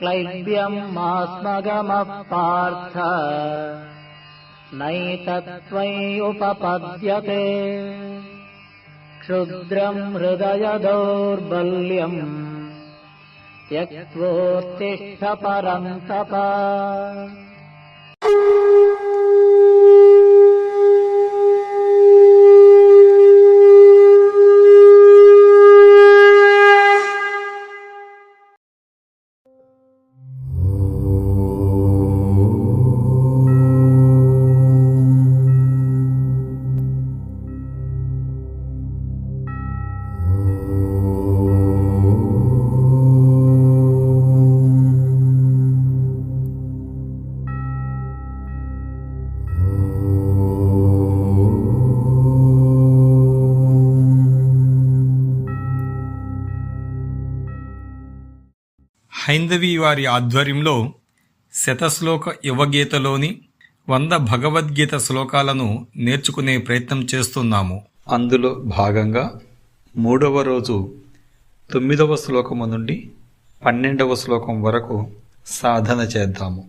क्लैब्यं मास्मगमः पार्थ नैतत्त्वय्युपपद्यते क्षुद्रं हृदय दौर्बल्यम् त्यक्त्वोत्तिष्ठ परन्तप। హైందవి వారి ఆధ్వర్యంలో శతశ్లోక యువగీతలోని 100 భగవద్గీత శ్లోకాలను నేర్చుకునే ప్రయత్నం చేస్తున్నాము. అందులో భాగంగా 3వ రోజు 9వ శ్లోకము నుండి 12వ శ్లోకం వరకు సాధన చేద్దాము.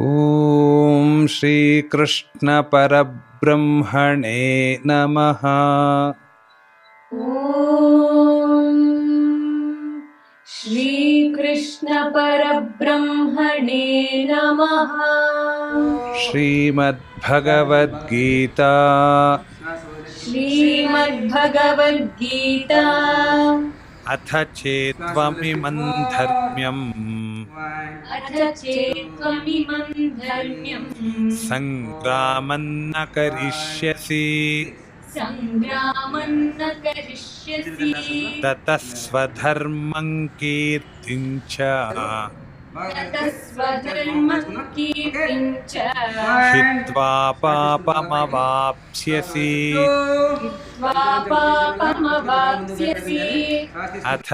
ఓం శ్రీకృష్ణ పరబ్రహ్మణే నమః. ఓం శ్రీకృష్ణ పరబ్రహ్మణే నమః. శ్రీమద్భగవద్గీత శ్రీమద్భగవద్గీత అథ చేత్వమిమం ధర్మ్యం అథ చేత్వమిమం ధర్మ్యం సంగ్రామం న కరిష్యసి సంగ్రామం న కరిష్యసి తతః స్వధర్మం కీర్తిం చ తతః స్వధర్మం కీర్తిం చ హిత్వా పాపమవాప్స్యసి హిత్వా పాపమవాప్స్యసి అథ